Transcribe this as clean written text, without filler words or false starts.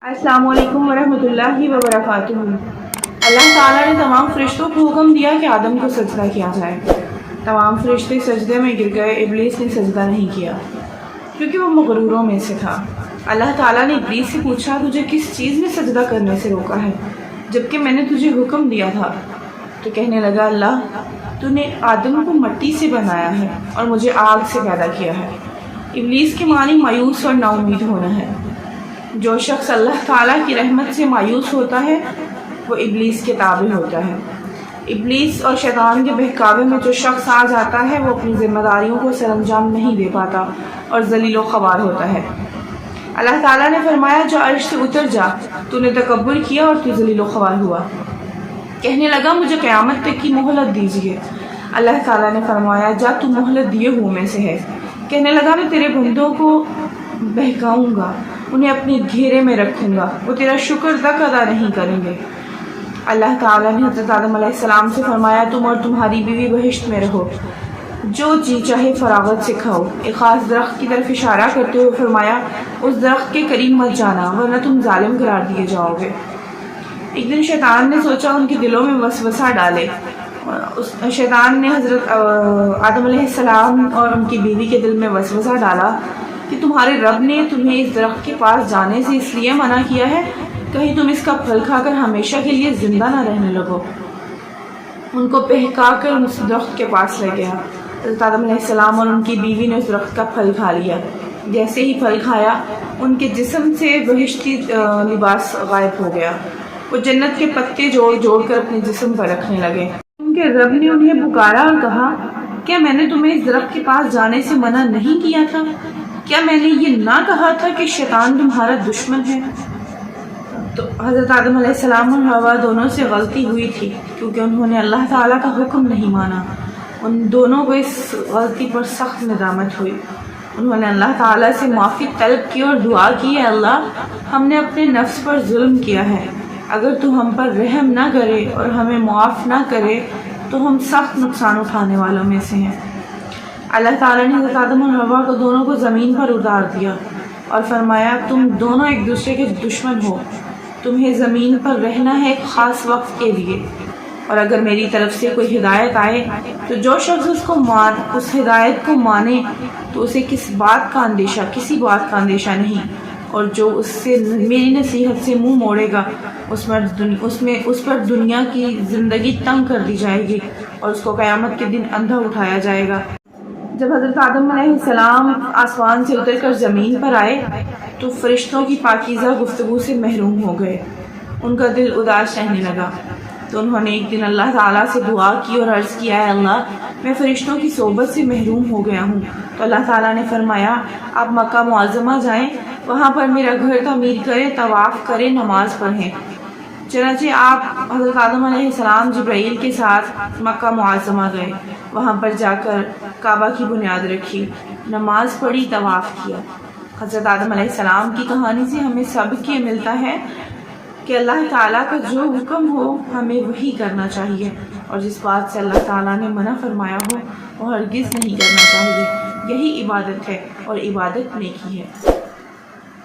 السلام علیکم ورحمۃ اللہ وبرکاتہ۔ اللہ تعالیٰ نے تمام فرشتوں کو حکم دیا کہ آدم کو سجدہ کیا جائے۔ تمام فرشتے سجدے میں گر گئے، ابلیس نے سجدہ نہیں کیا کیونکہ وہ مغروروں میں سے تھا۔ اللہ تعالیٰ نے ابلیس سے پوچھا، تجھے کس چیز نے سجدہ کرنے سے روکا ہے جبکہ میں نے تجھے حکم دیا تھا؟ تو کہنے لگا، اللہ تو نے آدم کو مٹی سے بنایا ہے اور مجھے آگ سے پیدا کیا ہے۔ ابلیس کے معنی مایوس اور نا امید ہونا ہے۔ جو شخص اللہ تعالیٰ کی رحمت سے مایوس ہوتا ہے وہ ابلیس کے تابع ہوتا ہے۔ ابلیس اور شیطان کے بہکاوے میں جو شخص آ جاتا ہے وہ اپنی ذمہ داریوں کو سر انجام نہیں دے پاتا اور ذلیل و خوار ہوتا ہے۔ اللہ تعالیٰ نے فرمایا، جو عرش سے اتر جا، تو نے تکبر کیا اور تو ذلیل و خوار ہوا۔ کہنے لگا، مجھے قیامت تک کی مہلت دیجیے۔ اللہ تعالیٰ نے فرمایا، جا تو مہلت دیے ہوئے میں سے ہے۔ کہنے لگا، میں تیرے بندوں کو بہکاؤں گا، انہیں اپنے گھیرے میں رکھوں گا، وہ تیرا شکر تک ادا نہیں کریں گے۔ اللہ تعالیٰ نے حضرت آدم علیہ السلام سے فرمایا، تم اور تمہاری بیوی بہشت میں رہو، جو جی چاہے فراغت سے کھاؤ۔ ایک خاص درخت کی طرف اشارہ کرتے ہوئے فرمایا، اس درخت کے قریب مت جانا ورنہ تم ظالم قرار دیے جاؤ گے۔ ایک دن شیطان نے سوچا ان کے دلوں میں وسوسہ ڈالے۔ شیطان نے حضرت آدم علیہ السلام اور ان کی بیوی کے دل میں وسوسہ ڈالا کہ تمہارے رب نے تمہیں اس درخت کے پاس جانے سے اس لیے منع کیا ہے کہیں تم اس کا پھل کھا کر ہمیشہ کے لیے زندہ نہ رہنے لگو۔ ان کو بہکا کر اس درخت کے پاس لے گیا۔ حضرت آدم علیہ السلام اور ان کی بیوی نے اس درخت کا پھل کھا لیا۔ جیسے ہی پھل کھایا ان کے جسم سے بہشتی لباس غائب ہو گیا۔ وہ جنت کے پتے جوڑ جوڑ کر اپنے جسم پر رکھنے لگے۔ ان کے رب نے انہیں پکارا اور کہا، کیا میں نے تمہیں اس درخت کے پاس جانے سے منع نہیں کیا تھا؟ کیا میں نے یہ نہ کہا تھا کہ شیطان تمہارا دشمن ہے؟ تو حضرت آدم علیہ السلام اور حوا دونوں سے غلطی ہوئی تھی کیونکہ انہوں نے اللہ تعالیٰ کا حکم نہیں مانا۔ ان دونوں کو اس غلطی پر سخت ندامت ہوئی۔ انہوں نے اللہ تعالیٰ سے معافی طلب کی اور دعا کی، اے اللہ ہم نے اپنے نفس پر ظلم کیا ہے، اگر تو ہم پر رحم نہ کرے اور ہمیں معاف نہ کرے تو ہم سخت نقصان اٹھانے والوں میں سے ہیں۔ اللہ تعالیٰ نے حضرت آدم اور حوا کو دونوں کو زمین پر اتار دیا اور فرمایا، تم دونوں ایک دوسرے کے دشمن ہو، تمہیں زمین پر رہنا ہے ایک خاص وقت کے لیے، اور اگر میری طرف سے کوئی ہدایت آئے تو جو شخص اس ہدایت کو مانے تو اسے کسی بات کا اندیشہ نہیں، اور جو اس سے میری نصیحت سے منہ موڑے گا اس پر دنیا کی زندگی تنگ کر دی جائے گی اور اس کو قیامت کے دن اندھا اٹھایا جائے گا۔ جب حضرت آدم علیہ السلام آسمان سے اتر کر زمین پر آئے تو فرشتوں کی پاکیزہ گفتگو سے محروم ہو گئے۔ ان کا دل اداس رہنے لگا تو انہوں نے ایک دن اللہ تعالیٰ سے دعا کی اور عرض کیا، اے اللہ میں فرشتوں کی صحبت سے محروم ہو گیا ہوں۔ تو اللہ تعالیٰ نے فرمایا، آپ مکہ معظمہ جائیں، وہاں پر میرا گھر تعمیر کریں، طواف کریں، نماز پڑھیں۔ چنانچہ آپ حضرت آدم علیہ السلام جبرائیل کے ساتھ مکہ معظمہ گئے، وہاں پر جا کر کعبہ کی بنیاد رکھی، نماز پڑھی، طواف کیا۔ حضرت آدم علیہ السلام کی کہانی سے ہمیں سبق یہ ملتا ہے کہ اللہ تعالیٰ کا جو حکم ہو ہمیں وہی کرنا چاہیے، اور جس بات سے اللہ تعالیٰ نے منع فرمایا ہو وہ ہرگز نہیں کرنا چاہیے۔ یہی عبادت ہے اور عبادت نیکی ہے۔